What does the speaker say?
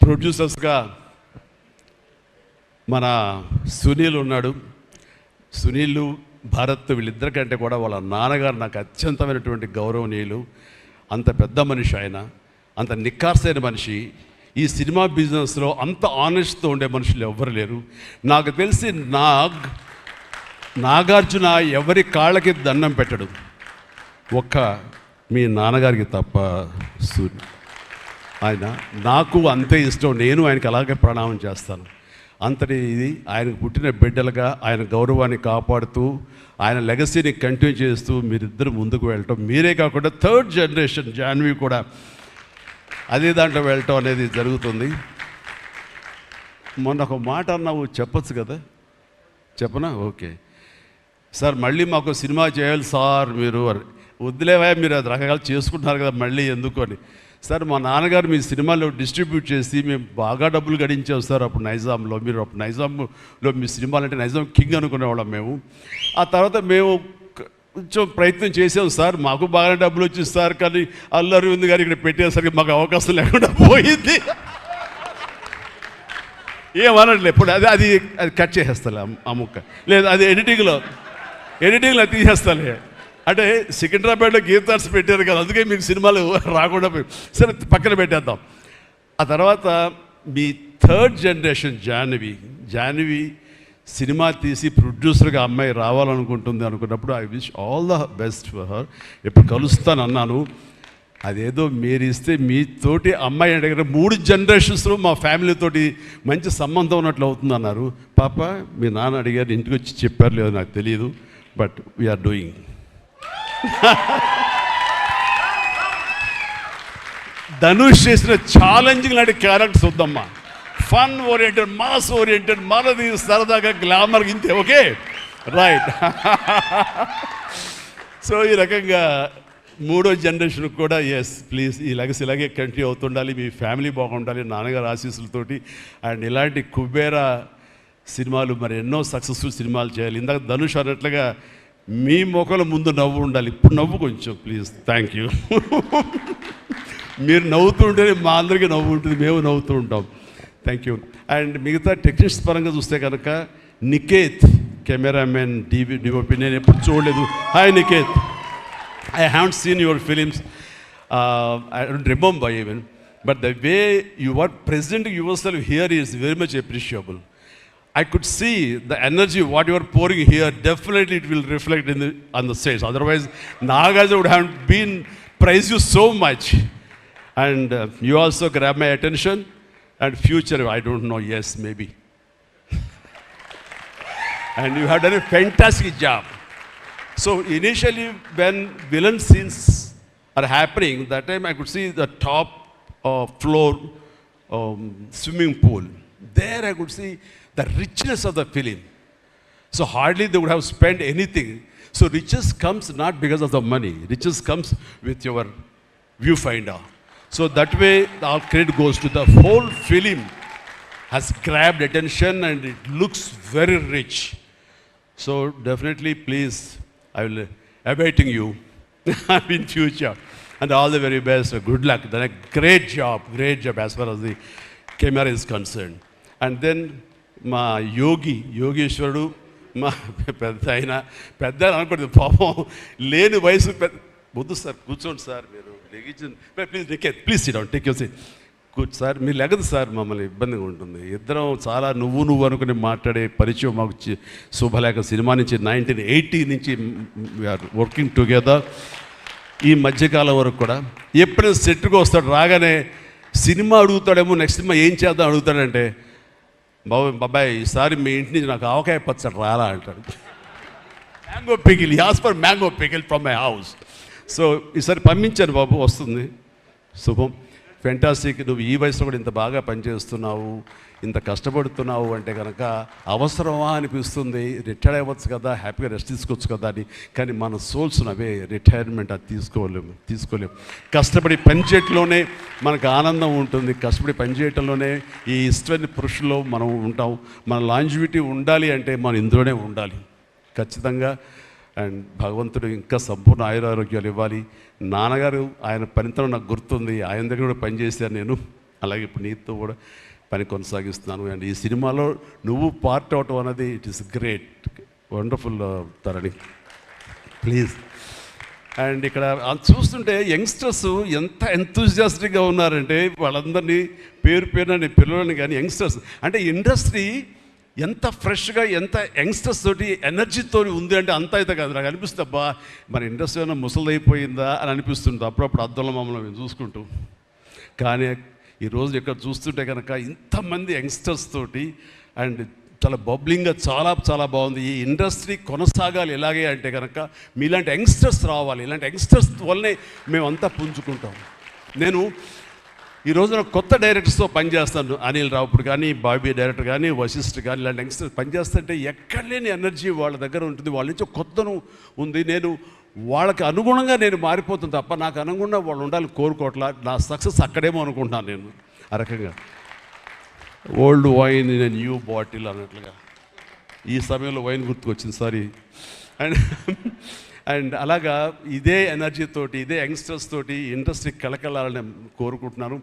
ప్రొడ్యూసర్స్గా మన సునీల్ ఉన్నాడు. సునీల్, భారత్ వీళ్ళిద్దరికంటే కూడా వాళ్ళ నాన్నగారు నాకు అత్యంతమైనటువంటి గౌరవనీయులు. అంత పెద్ద మనిషి ఆయన, అంత నిక్కార్సైన మనిషి. ఈ సినిమా బిజినెస్లో అంత ఆనెస్ట్తో ఉండే మనుషులు ఎవ్వరు లేరు. నాకు తెలిసి నాగార్జున ఎవరి కాళ్ళకి దండం పెట్టడు, ఒక్క మీ నాన్నగారికి తప్ప. ఆయన నాకు అంతే ఇష్టం, నేను ఆయనకి అలాగే ప్రణామం చేస్తాను. అంతటి ఇది ఆయనకు పుట్టిన బిడ్డలుగా ఆయన గౌరవాన్ని కాపాడుతూ ఆయన లెగసీని కంటిన్యూ చేస్తూ మీరిద్దరు ముందుకు వెళ్ళటం, మీరే కాకుండా థర్డ్ జనరేషన్ జాన్వి కూడా అదే దాంట్లో వెళ్ళటం అనేది జరుగుతుంది. మొన్న ఒక మాట అన్నావు, చెప్పచ్చు కదా? చెప్పనా? ఓకే సార్, మళ్ళీ మాకు సినిమా చేయాలి సార్. మీరు వద్దులేవా, మీరు అది రకరకాలు చేసుకుంటున్నారు కదా, మళ్ళీ ఎందుకు అని. సార్, మా నాన్నగారు మీ సినిమాలో డిస్ట్రిబ్యూట్ చేసి మేము బాగా డబ్బులు గడించాం సార్ అప్పుడు నైజాంలో. మీరు అప్పుడు నైజాంలో మీ సినిమాలు అంటే నైజాం కింగ్ అనుకునేవాళ్ళం మేము. ఆ తర్వాత మేము కొంచెం ప్రయత్నం చేసాం సార్, మాకు బాగా డబ్బులు వచ్చింది సార్, కానీ అల్లు అరవింద్ గారు ఇక్కడ పెట్టేసరికి మాకు అవకాశం లేకుండా పోయింది. ఏమనట్లే ఇప్పుడు అది అది అది కట్ చేసేస్తాలే ఆ ముక్క, లేదు అది ఎడిటింగ్లో తీసేస్తాలే. అంటే సికింద్రాబాద్లో గీతార్స్ పెట్టారు కదా, అందుకే మీకు సినిమాలు రాకుండా పోయి, సరే పక్కన పెట్టేద్దాం. ఆ తర్వాత మీ థర్డ్ జనరేషన్ జాహ్నవి సినిమా తీసి ప్రొడ్యూసర్గా అమ్మాయి రావాలనుకుంటుంది అనుకున్నప్పుడు I wish all the best for her. ఎప్పుడు కలుస్తాను అన్నాను, అదేదో మీరు ఇస్తే మీతోటి అమ్మాయి అడిగిన 3 జనరేషన్స్లో మా ఫ్యామిలీతోటి మంచి సంబంధం ఉన్నట్లు అవుతుంది అన్నారు. పాప, మీ నాన్న అడిగారు, ఇంటికి వచ్చి చెప్పారు లేదో నాకు తెలియదు, బట్ వీఆర్ డూయింగ్. ధనుష్ చేసిన ఛాలెంజింగ్ లాంటి క్యారెక్టర్స్ వద్దమ్మా, ఫన్ ఓరియంటెడ్, మాస్ ఓరియంటెడ్, మనది సరదాగా గ్లామర్ ఇంతే. Okay, right. సో ఈ రకంగా 3వ జనరేషన్కి కూడా ఎస్ ప్లీజ్ ఈ లెగసీ ఇలాగే కంటిన్యూ అవుతుండాలి, మీ ఫ్యామిలీ బాగుండాలి నాన్నగారు ఆశీస్సులతోటి. అండ్ ఇలాంటి కుబేరా సినిమాలు మరి ఎన్నో సక్సెస్ఫుల్ సినిమాలు చేయాలి. ఇందాక ధనుష్ అన్నట్లుగా మీ మొక్కల ముందు నవ్వు ఉండాలి. ఇప్పుడు నవ్వు కొంచెం ప్లీజ్. Thank you. మీరు నవ్వుతూ ఉంటేనే మా అందరికీ నవ్వు ఉంటుంది, మేము నవ్వుతూ ఉంటాం. Thank you. అండ్ మిగతా టెక్నీషియన్స్ పరంగా చూస్తే కనుక నికేత్ కెమెరామెన్ డిఓపి నేను ఎప్పుడు చూడలేదు. Hi Niket, I haven't seen your films. I don't remember even. But the way you are presenting yourself here is very much appreciable. I could see the energy, what you are pouring here, definitely it will reflect on the stage. Otherwise, Nagarjuna would have been praised you so much. And you also grab my attention. And future, I don't know, yes, maybe. And you have done a fantastic job. So initially when villain scenes are happening, that time I could see the top floor swimming pool. There I could see the richness of the film. So hardly they would have spent anything. So riches comes not because of the money. Riches comes with your viewfinder. So that way our credit goes to the whole film has grabbed attention and it looks very rich. So definitely please, I will awaiting you in future, and all the very best. Good luck. Then a great job as far as the camera is concerned. And then మా యోగేశ్వరుడు మా పెద్ద అనుకోండి, పాపం లేని వయసు వద్దు sir, కూర్చోండి sir, మీరు please sit down, take your seat. Sir మీరు లెగదు సార్, మమ్మల్ని ఇబ్బందిగా ఉంటుంది. ఇద్దరం చాలా నువ్వు అనుకుని మాట్లాడే పరిచయం మాకు శుభలేఖ సినిమా నుంచి 1980 నుంచి వీఆర్ వర్కింగ్ టుగెదర్. ఈ మధ్యకాలం వరకు కూడా ఎప్పుడైనా సెట్కి వస్తాడు, రాగానే సినిమా అడుగుతాడేమో, నెక్స్ట్ సినిమా ఏం చేద్దాం అడుగుతాడంటే, బాబాయ్ ఈసారి మీ ఇంటి నుంచి నాకు ఆవకాయ పచ్చడి రాలా అంటాడు. Mango pickle, as for mango pickle from my house. So ఈసారి పంపించాను బాబు, వస్తుంది. శుభం. ఫెంటాస్టిక్. నువ్వు ఈ వయసులో కూడా ఇంత బాగా పనిచేస్తున్నావు, ఇంత కష్టపడుతున్నావు అంటే కనుక అవసరమా అనిపిస్తుంది. రిటైర్ అవ్వచ్చు కదా, హ్యాపీగా రెస్ట్ తీసుకోవచ్చు కదా అని. కానీ మన సోల్స్ అవే, రిటైర్మెంట్ అది తీసుకోలేము. కష్టపడి పనిచేయటంలోనే మనకు ఆనందం ఉంటుంది, కష్టపడి పనిచేయటంలోనే ఈ ఇష్టమైన పురుషుల్లో మనం ఉంటాం. మన లాంజివిటీ ఉండాలి అంటే మనం ఇందులోనే ఉండాలి ఖచ్చితంగా. అండ్ భగవంతుడు ఇంకా సంపూర్ణ ఆయురారోగ్యాలు ఇవ్వాలి. నాన్నగారు ఆయన పనితనం నాకు గుర్తుంది, ఆయన దగ్గర కూడా పనిచేశాను నేను. అలాగే ఇప్పుడు నీతో కూడా పని కొనసాగిస్తున్నాను. అండ్ ఈ సినిమాలో నువ్వు పార్ట్ అవటం అనేది it is great, wonderful Tarani, please. And ఇక్కడ చూస్తుంటే యంగ్స్టర్స్ ఎంత ఎంతూజియాస్టిక్గా ఉన్నారంటే వాళ్ళందరినీ పేరు పేరున నేను పిల్లలని కానీ యంగ్స్టర్స్ అంటే ఇండస్ట్రీ ఎంత ఫ్రెష్గా ఎంత యంగ్స్టర్స్ తోటి ఎనర్జీతో ఉంది అంటే అంత అయితే కాదు. నాకు అనిపిస్తుంది అబ్బా మన ఇండస్ట్రీ ఏమైనా ముసలిదైపోయిందా అని అనిపిస్తుంది అప్పుడప్పుడు అద్దంలో మమ్మల్ని మేము చూసుకుంటూ. కానీ ఈరోజు ఇక్కడ చూస్తుంటే కనుక ఇంతమంది యంగ్స్టర్స్ తోటి అండ్ చాలా బబ్లింగ్గా చాలా చాలా బాగుంది. ఈ ఇండస్ట్రీ కొనసాగాలి ఎలాగే అంటే కనుక మీలాంటి యంగ్స్టర్స్ రావాలి. ఇలాంటి యంగ్స్టర్స్ వల్లనే మేమంతా పుంజుకుంటాం. నేను ఈ రోజున కొత్త డైరెక్టర్స్తో పనిచేస్తాను, అనిల్ రావుపూడి కానీ, బాబీ డైరెక్టర్ కానీ, వశిష్ఠ్ కానీ, ఇలాంటి యంగ్స్టర్స్ పనిచేస్తుంటే ఎక్కడ లేని ఎనర్జీ వాళ్ళ దగ్గర ఉంటుంది. వాళ్ళ నుంచి కొత్తను ఉంది. నేను వాళ్ళకి అనుగుణంగా నేను మారిపోతుంది తప్ప నాకు అనుగుణంగా వాళ్ళు ఉండాలని కోరుకోవట్లా. నా సక్సెస్ అక్కడేమో అనుకుంటున్నాను నేను ఆ రకంగా. Old wine in a new bottle అన్నట్లుగా ఈ సమయంలో వైన్ గుర్తుకొచ్చింది, సారీ. అండ్ అలాగా ఇదే ఎనర్జీ తోటి ఇదే యంగ్స్టర్స్ తోటి ఇండస్ట్రీ కలకలాలని కోరుకుంటున్నాను.